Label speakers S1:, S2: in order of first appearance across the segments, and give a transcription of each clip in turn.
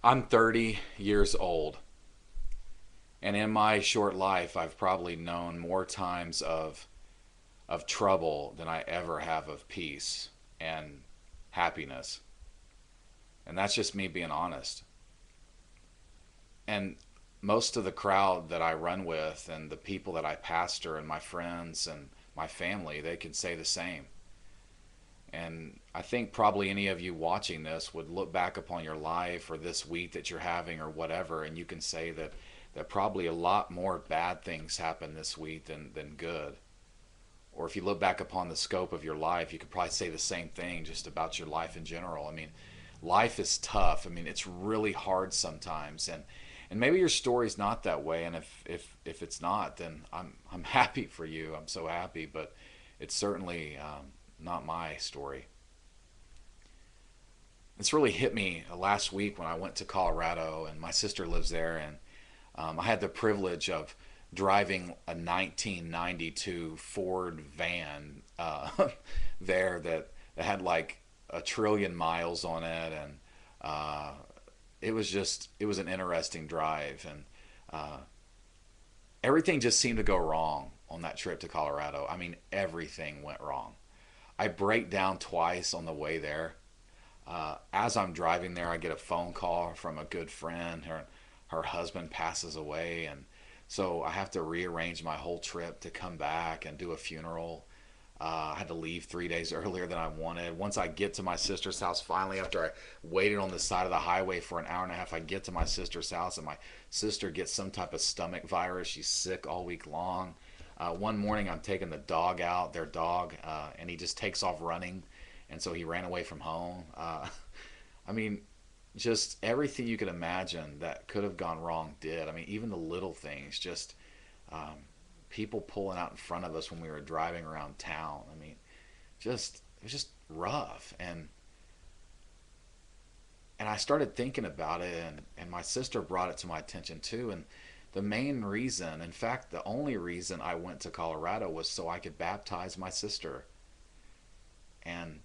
S1: I'm 30 years old, and in my short life, I've probably known more times of trouble than I ever have of peace and happiness. And that's just me being honest. And most of the crowd that I run with and the people that I pastor and my friends and my family, they can say the same. And I think probably any of you watching this would look back upon your life or this week that you're having or whatever, and you can say that probably a lot more bad things happen this week than good. Or if you look back upon the scope of your life, you could probably say the same thing just about your life in general. I mean, life is tough. I mean, it's really hard sometimes, and maybe your story's not that way. And if it's not, then I'm happy for you. I'm so happy, but it's certainly not my story. It's really hit me last week when I went to Colorado, and my sister lives there, and I had the privilege of driving a 1992 Ford van there that had like a trillion miles on it, and uh, it was an interesting drive, and uh, everything just seemed to go wrong on that trip to Colorado. I mean, everything went wrong. I break down twice on the way there. As I'm driving there, I get a phone call from a good friend. Her husband passes away, and so I have to rearrange my whole trip to come back and do a funeral. I had to leave 3 days earlier than I wanted. Once I get to my sister's house, finally, after I waited on the side of the highway for an hour and a half, I get to my sister's house, and my sister gets some type of stomach virus. She's sick all week long. One morning, I'm taking the dog out, their dog, and he just takes off running, and so he ran away from home. I mean, just everything you could imagine that could have gone wrong did. I mean, even the little things, just um, people pulling out in front of us when we were driving around town. I mean, just it was just rough, and I started thinking about it, and my sister brought it to my attention too. And the main reason, in fact, the only reason I went to Colorado was so I could baptize my sister, and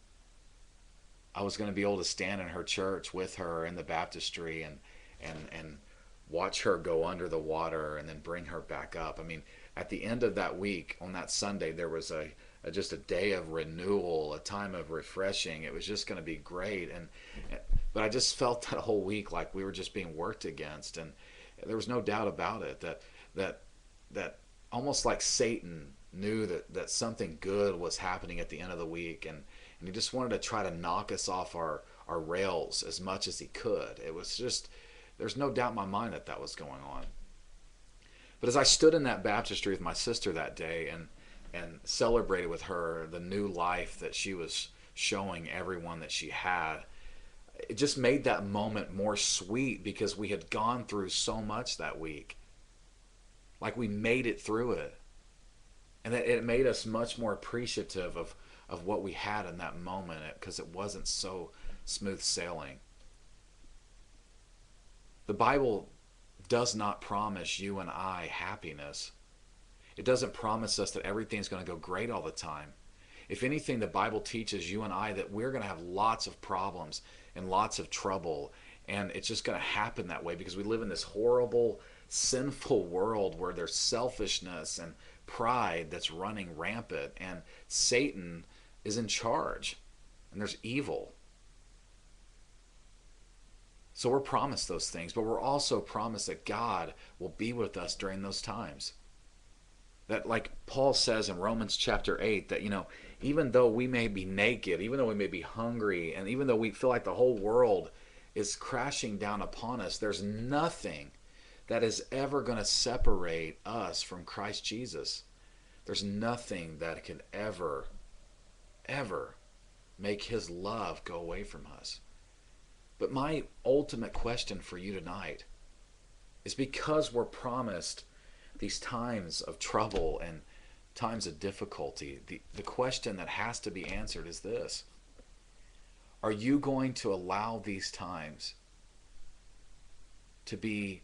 S1: I was going to be able to stand in her church with her in the baptistry and watch her go under the water and then bring her back up. I mean, at the end of that week on that Sunday, there was just a day of renewal, a time of refreshing. It was just going to be great, and but I just felt that whole week like we were just being worked against, and there was no doubt about it that that almost like Satan knew that something good was happening at the end of the week, and he just wanted to try to knock us off our rails as much as he could. It was just, there's no doubt in my mind that that was going on. But as I stood in that baptistry with my sister that day and celebrated with her the new life that she was showing everyone that she had, it just made that moment more sweet because we had gone through so much that week. Like we made it through it. And it made us much more appreciative of what we had in that moment because it wasn't so smooth sailing. The Bible does not promise you and I happiness. It doesn't promise us that everything's going to go great all the time. If anything, the Bible teaches you and I that we're going to have lots of problems and lots of trouble, and it's just going to happen that way because we live in this horrible, sinful world where there's selfishness and pride that's running rampant, and Satan is in charge, and there's evil. So we're promised those things, but we're also promised that God will be with us during those times. That, like Paul says in Romans chapter 8, that, even though we may be naked, even though we may be hungry, and even though we feel like the whole world is crashing down upon us, there's nothing that is ever going to separate us from Christ Jesus. There's nothing that can ever make his love go away from us. But my ultimate question for you tonight is, because we're promised these times of trouble and times of difficulty, the question that has to be answered is this: are you going to allow these times to be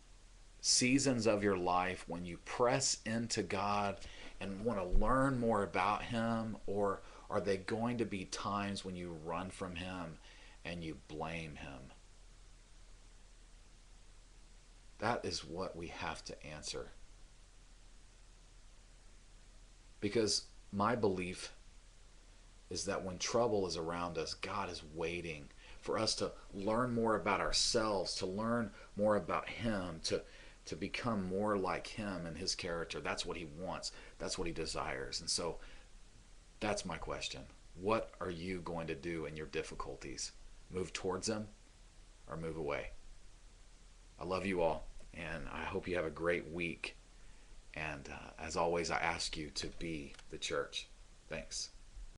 S1: seasons of your life when you press into God and want to learn more about him, or are they going to be times when you run from him and you blame him? That is what we have to answer. Because my belief is that when trouble is around us, God is waiting for us to learn more about ourselves, to learn more about Him, to become more like Him and His character. That's what He wants. That's what He desires. And so that's my question. What are you going to do in your difficulties? Move towards Him or move away? I love you all, and I hope you have a great week. And as always, I ask you to be the church. Thanks.